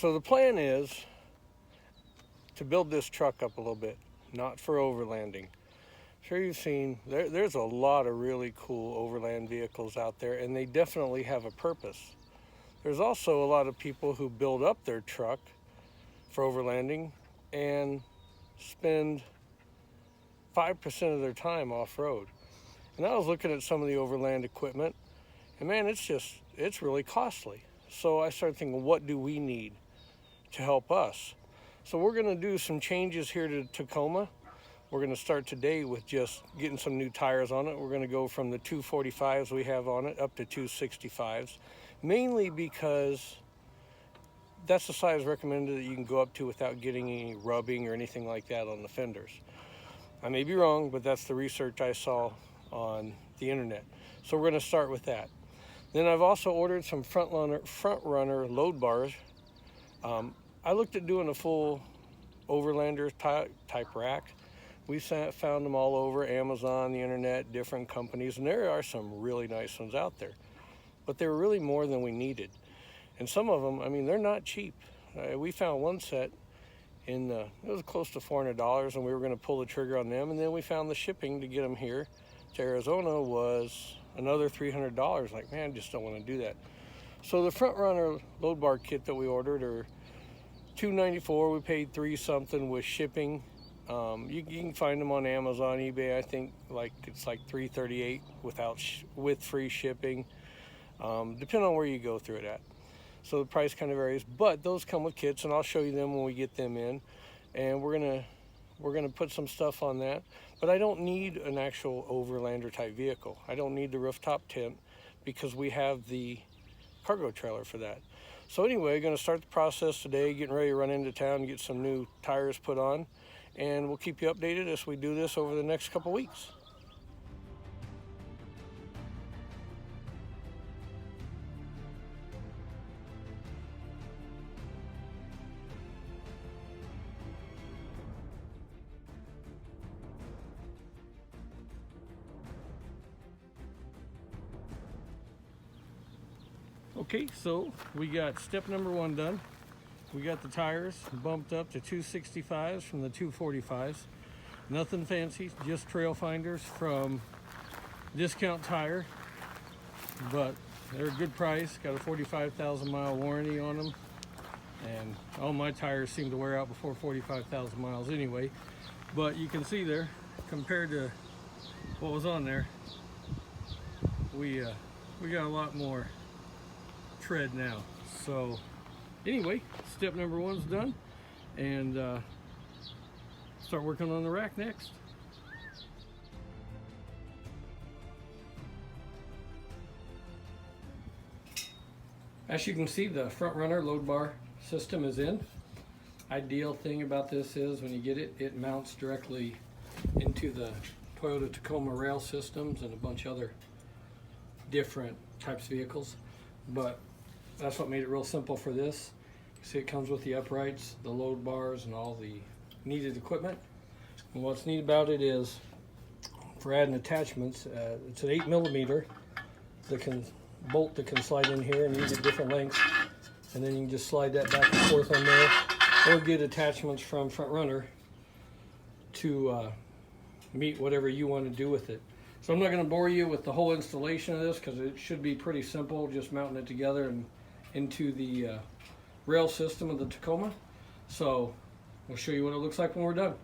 So the plan is to build this truck up a little bit, not for overlanding. Sure, you've seen there's a lot of really cool overland vehicles out there, and they definitely have a purpose. There's also a lot of people who build up their truck for overlanding and spend 5% of their time off-road. And I was looking at some of the overland equipment, and man, it's really costly. So I started thinking, what do we need to help us? So we're gonna do some changes here to Tacoma. We're gonna start today with just getting some new tires on it. We're gonna go from the 245s we have on it up to 265s, mainly because that's the size recommended that you can go up to without getting any rubbing or anything like that on the fenders. I may be wrong, but that's the research I saw on the internet. So we're gonna start with that. Then I've also ordered some front runner load bars. I looked at doing a full overlander type rack. We found them all over Amazon, the internet, different companies, and there are some really nice ones out there. But they were really more than we needed. And some of them, I mean, they're not cheap. We found one set it was close to $400, and we were gonna pull the trigger on them, and then we found the shipping to get them here to Arizona was another $300. Like, man, I just don't wanna do that. So the front runner load bar kit that we ordered are $294. We paid $3 something with shipping. You can find them on Amazon, eBay. I think it's like $338 with free shipping, depending on where you go through it at. So the price kind of varies, but those come with kits, and I'll show you them when we get them in. And we're gonna put some stuff on that. But I don't need an actual overlander type vehicle. I don't need the rooftop tent because we have the cargo trailer for that. So anyway, gonna start the process today, getting ready to run into town and get some new tires put on. And we'll keep you updated as we do this over the next couple weeks. Okay, so we got step number 1 done. We got the tires bumped up to 265s from the 245s. Nothing fancy, just trail finders from Discount Tire, but they're a good price. Got a 45,000 mile warranty on them, and all my tires seem to wear out before 45,000 miles anyway. But you can see there, compared to what was on there, we got a lot more tread now. So anyway, step number 1's done, and start working on the rack next. As you can see, the front runner load bar system is in. Ideal thing about this is when you get it, it mounts directly into the Toyota Tacoma rail systems and a bunch of other different types of vehicles. But that's what made it real simple for this. You see, it comes with the uprights, the load bars, and all the needed equipment. And what's neat about it is, for adding attachments, it's an 8mm bolt that can slide in here, and you get different lengths, and then you can just slide that back and forth on there, or get attachments from front runner to meet whatever you want to do with it. So I'm not going to bore you with the whole installation of this because it should be pretty simple, just mounting it together and into the rail system of the Tacoma. So we'll show you what it looks like when we're done.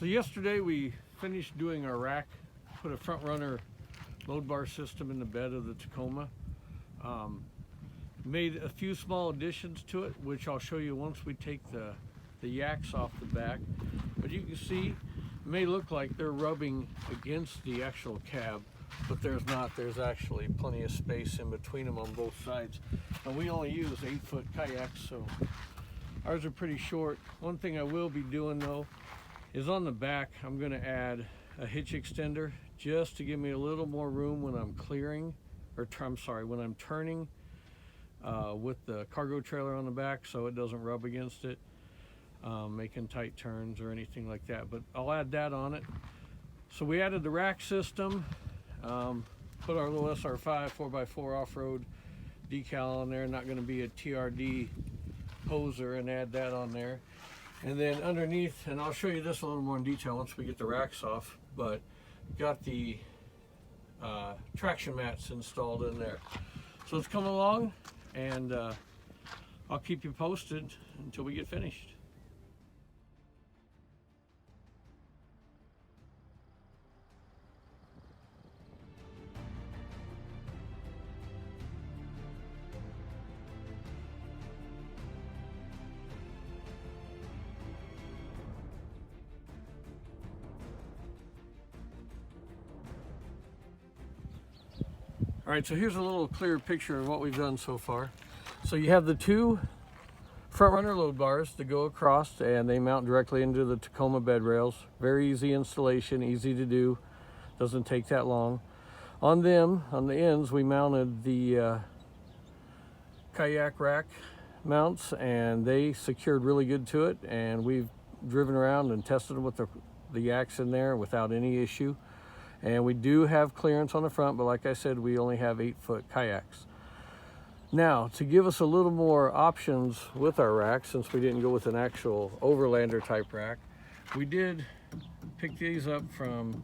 So yesterday we finished doing our rack, put a front runner load bar system in the bed of the Tacoma. Made a few small additions to it, which I'll show you once we take the yaks off the back. But you can see, it may look like they're rubbing against the actual cab, but there's not. There's actually plenty of space in between them on both sides. And we only use 8-foot kayaks, so ours are pretty short. One thing I will be doing though is on the back, I'm going to add a hitch extender just to give me a little more room when I'm clearing, or I'm sorry, when I'm turning with the cargo trailer on the back, so it doesn't rub against it, making tight turns or anything like that. But I'll add that on it. So we added the rack system, put our little SR5 4x4 off-road decal on there, not going to be a TRD poser, and add that on there. And then underneath, and I'll show you this a little more in detail once we get the racks off, but got the traction mats installed in there. So it's coming along, and I'll keep you posted until we get finished. All right, so here's a little clearer picture of what we've done so far. So you have the two front runner load bars that go across, and they mount directly into the Tacoma bed rails. Very easy installation, easy to do, doesn't take that long. On them, on the ends, we mounted the kayak rack mounts, and they secured really good to it, and we've driven around and tested them with the yaks in there without any issue. And we do have clearance on the front, but like I said, we only have 8-foot kayaks. Now, to give us a little more options with our rack, since we didn't go with an actual overlander type rack, we did pick these up from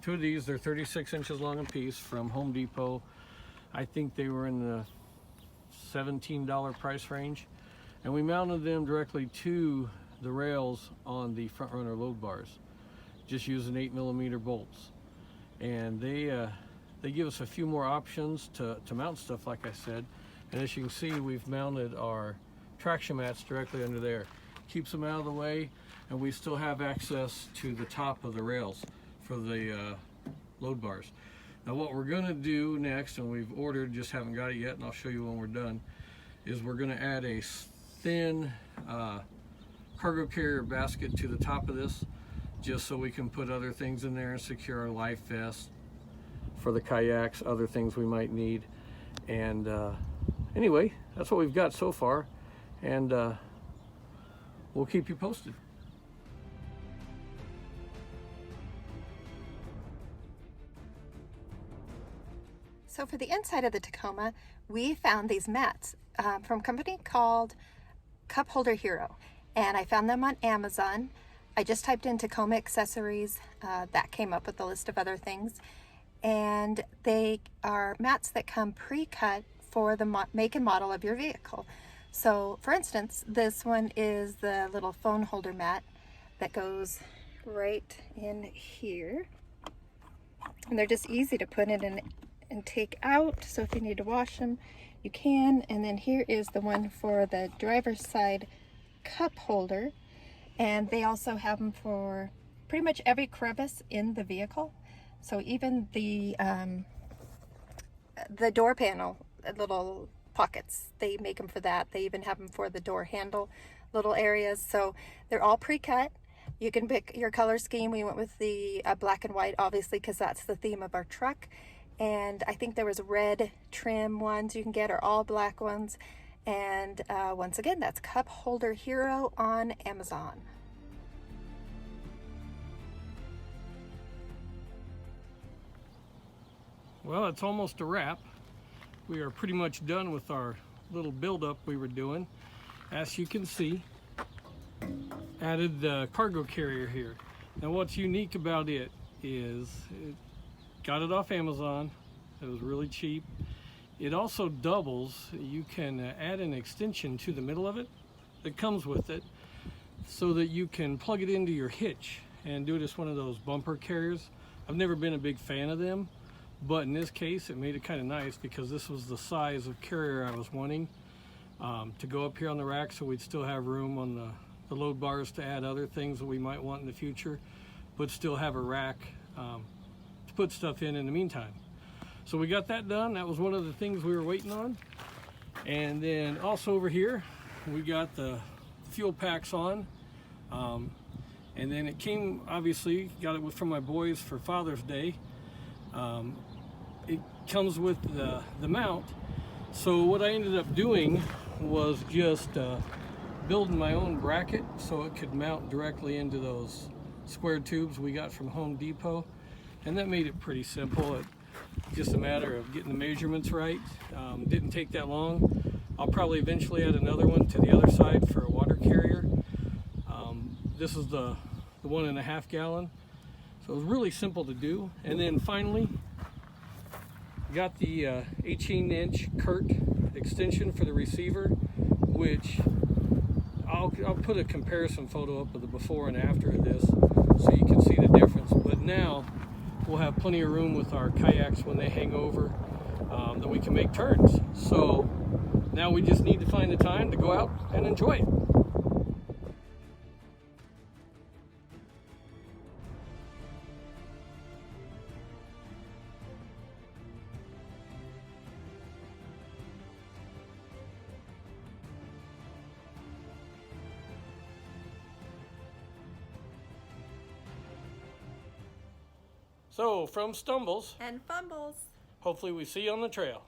two of these. They're 36 inches long a piece from Home Depot. I think they were in the $17 price range. And we mounted them directly to the rails on the front runner load bars, just using 8mm bolts. And they give us a few more options to mount stuff, like I said. And as you can see, we've mounted our traction mats directly under there. Keeps them out of the way, and we still have access to the top of the rails for the load bars. Now what we're gonna do next, and we've ordered, just haven't got it yet, and I'll show you when we're done, is we're gonna add a thin cargo carrier basket to the top of this, just so we can put other things in there and secure our life vest for the kayaks, other things we might need. And anyway, that's what we've got so far, and we'll keep you posted. So for the inside of the Tacoma, we found these mats from a company called Cup Holder Hero, and I found them on Amazon. I just typed in Tacoma accessories, that came up with a list of other things, and they are mats that come pre-cut for the make and model of your vehicle. So for instance, this one is the little phone holder mat that goes right in here, and they're just easy to put in and take out, so if you need to wash them you can. And then here is the one for the driver's side cup holder, and they also have them for pretty much every crevice in the vehicle. So even the door panel, little pockets, they make them for that. They even have them for the door handle little areas. So they're all pre-cut. You can pick your color scheme. We went with the black and white, obviously, because that's the theme of our truck. And I think there was red trim ones you can get, or all black ones. And once again, that's Cup Holder Hero on Amazon. Well, it's almost a wrap. We are pretty much done with our little build-up we were doing. As you can see, added the cargo carrier here. Now what's unique about it is got it off Amazon. It was really cheap. It also doubles. You can add an extension to the middle of it that comes with it, so that you can plug it into your hitch and do it as one of those bumper carriers. I've never been a big fan of them, but in this case it made it kind of nice, because this was the size of carrier I was wanting to go up here on the rack, so we'd still have room on the load bars to add other things that we might want in the future, but still have a rack to put stuff in the meantime. So we got that done. That was one of the things we were waiting on. And then also over here, we got the fuel packs on. And then it came, obviously, got it from my boys for Father's Day. It comes with the mount. So what I ended up doing was just building my own bracket so it could mount directly into those square tubes we got from Home Depot, and that made it pretty simple. It's just a matter of getting the measurements right. Didn't take that long. I'll probably eventually add another one to the other side for a water carrier. This is the 1.5 gallon, so it was really simple to do. And then finally got the 18-inch Curt extension for the receiver, which I'll put a comparison photo up of the before and after of this so you can see the difference. But now we'll have plenty of room with our kayaks when they hang over, that we can make turns. So now we just need to find the time to go out and enjoy it. So from stumbles and fumbles. hopefully we see you on the trail.